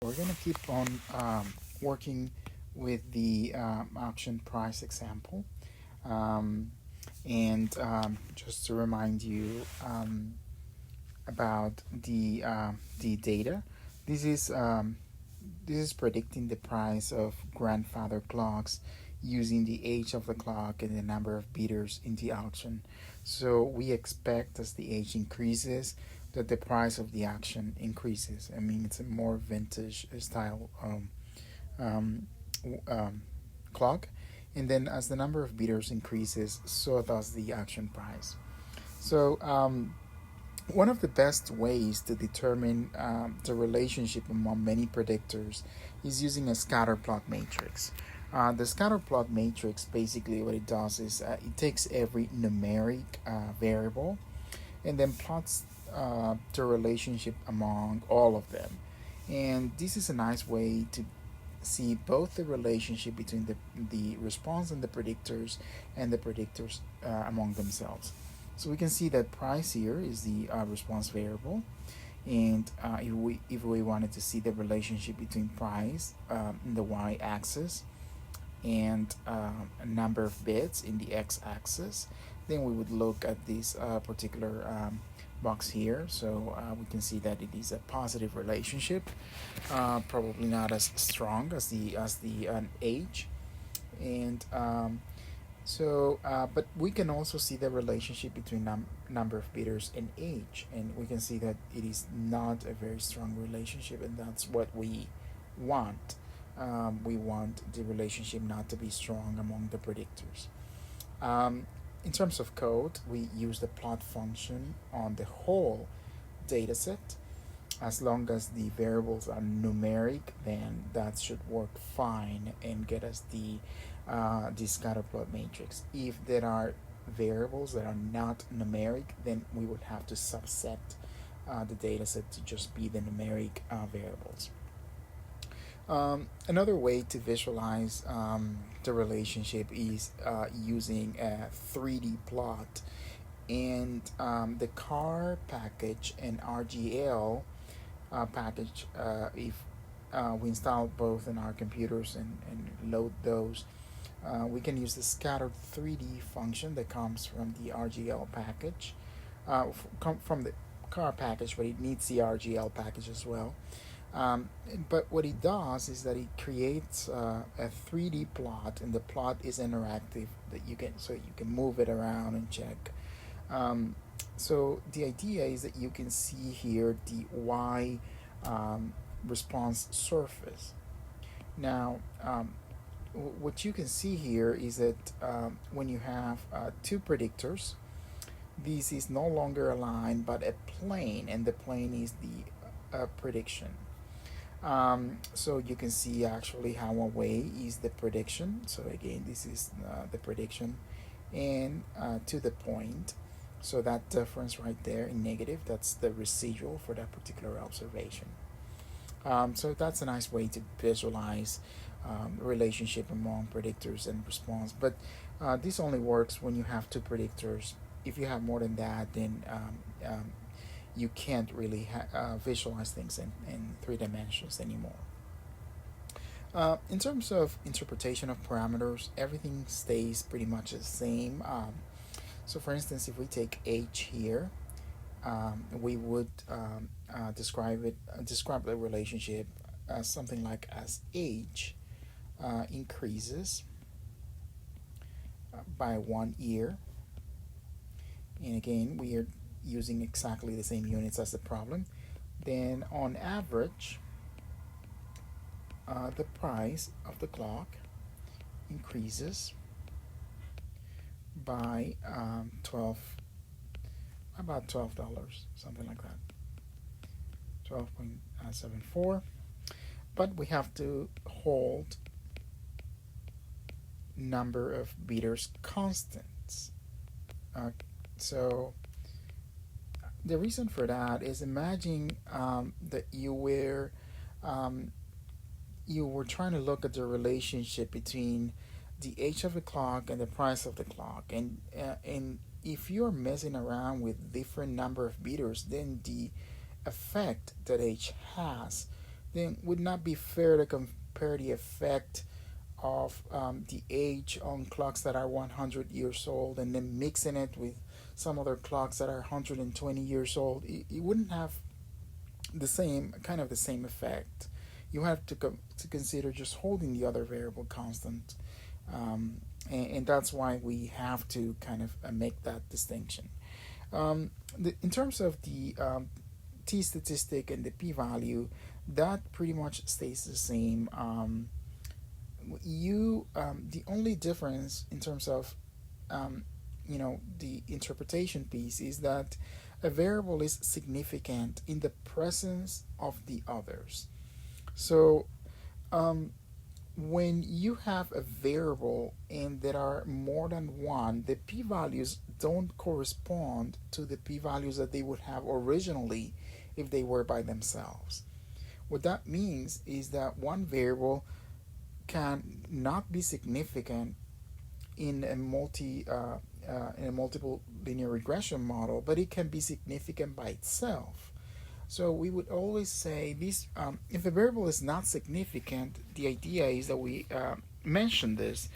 We're going to keep on working with the auction price example. Um, and just to remind you about the data, this is um, this is predicting the price of grandfather clocks using the age of the clock and the number of bidders in the auction. So we expect as the age increases that the price of the auction increases. I mean, it's a more vintage style um, clock. And then as the number of bidders increases, so does the auction price. So one of the best ways to determine the relationship among many predictors is using a scatter plot matrix. The scatter plot matrix basically what it does is it takes every numeric variable and then plots the relationship among all of them. And this is a nice way to see both the relationship between the response and the predictors among themselves. So we can see that price here is the response variable, and if we wanted to see the relationship between price in the y-axis and a number of bits in the x-axis, then we would look at this particular box here. So we can see that it is a positive relationship, probably not as strong as the age, and but we can also see the relationship between number of bidders and age, and we can see that it is not a very strong relationship, and that's what we want. We want the relationship not to be strong among the predictors. Um, in terms of code, we use the plot function on the whole data set. As long as the variables are numeric, then that should work fine and get us the scatter plot matrix. If there are variables that are not numeric, then we would have to subset the data set to just be the numeric variables. Another way to visualize the relationship is using a 3D plot. And the car package and RGL package, if we install both in our computers and load those, we can use the scattered 3D function that comes from the RGL package, come from the car package, but it needs the RGL package as well. Um, but what it does is that it creates a 3D plot, and the plot is interactive. That you can move it around and check. Um, so the idea is that you can see here the Y um, response surface. Now, what you can see here is that when you have two predictors, this is no longer a line but a plane, and the plane is the prediction. So you can see actually how away is the prediction. So again, this is the prediction, and to the point. So that difference right there in negative, that's the residual for that particular observation. So that's a nice way to visualize relationship among predictors and response. But this only works when you have two predictors. If you have more than that, then you can't really visualize things in 3 dimensions anymore. In terms of interpretation of parameters, everything stays pretty much the same. So, for instance, if we take h here, we would describe the relationship as something like as age increases by 1 year, and again we are using exactly the same units as the problem. Then, on average, the price of the clock increases by 12, about $12, something like that, 12.74. But we have to hold number of bidders constants. So the reason for that is imagine that um, you were trying to look at the relationship between the age of the clock and the price of the clock, and if you're messing around with different number of bidders, then the effect that age has then would not be fair to compare the effect of the age on clocks that are 100 years old and then mixing it with some other clocks that are 120 years old. It wouldn't have the same kind of the same effect. You have to consider just holding the other variable constant, and that's why we have to kind of make that distinction. In terms of the t statistic and the p-value, that pretty much stays the same. The only difference in terms of the interpretation piece is that a variable is significant in the presence of the others. So um, when you have a variable and there are more than one, the p-values don't correspond to the p-values that they would have originally if they were by themselves. What that means is that one variable can not be significant in a multiple linear regression model, but it can be significant by itself. So we would always say this: if a variable is not significant, the idea is that we mention this.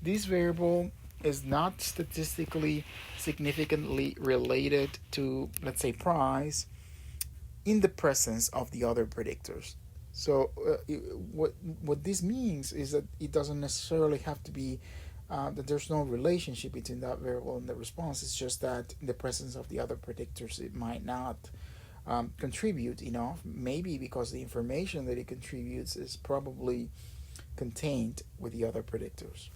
This variable is not statistically significantly related to, let's say, price in the presence of the other predictors. So what this means is that it doesn't necessarily have to be that there's no relationship between that variable and the response. It's just that in the presence of the other predictors, it might not contribute enough. Maybe because the information that it contributes is probably contained with the other predictors.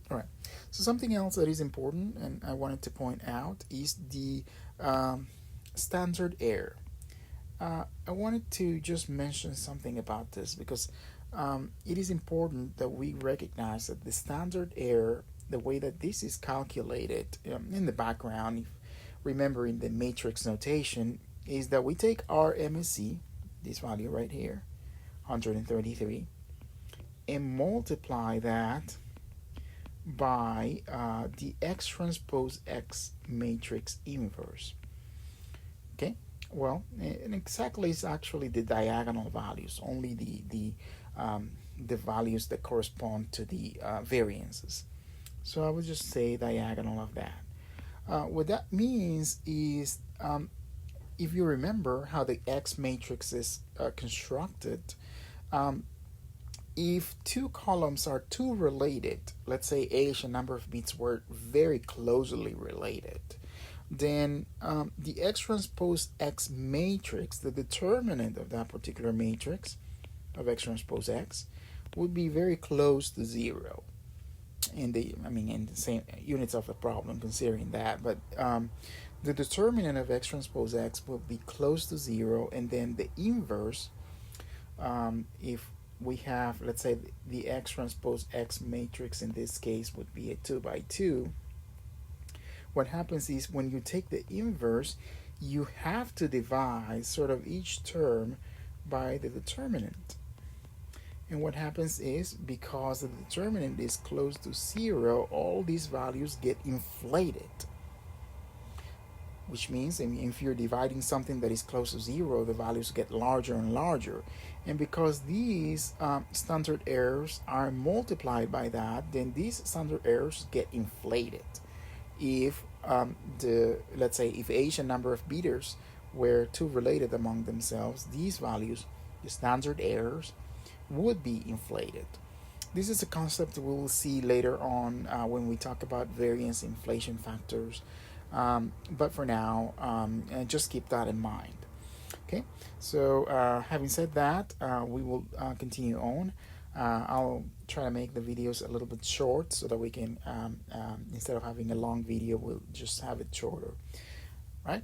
All right. So something else that is important, and I wanted to point out, is the standard error. I wanted to just mention something about this because it is important that we recognize that the standard error, the way that this is calculated in the background, if remembering the matrix notation, is that we take our MSE, this value right here, 133, and multiply that by the X transpose X matrix inverse. Okay, well, and exactly is actually the diagonal values, only the values that correspond to the variances. So I would just say diagonal of that. What that means is, if you remember how the X matrix is constructed, um, if two columns are too related, let's say age and number of bits were very closely related, then the X transpose X matrix, the determinant of that particular matrix of X transpose X, would be very close to zero. In the same units of the problem, considering that, but the determinant of X transpose X will be close to zero, and then the inverse, if we have, let's say, the X transpose X matrix in this case would be a 2 by 2. What happens is when you take the inverse, you have to divide sort of each term by the determinant. And what happens is, because the determinant is close to zero, all these values get inflated. Which means, if you're dividing something that is close to zero, the values get larger and larger. And because these standard errors are multiplied by that, then these standard errors get inflated. If let's say, if age and number of beaters were too related among themselves, these values, the standard errors, would be inflated. This is a concept we will see later on when we talk about variance inflation factors. But for now, just keep that in mind. Okay, so having said that, we will continue on. I'll try to make the videos a little bit short so that we can, instead of having a long video, we'll just have it shorter. Right?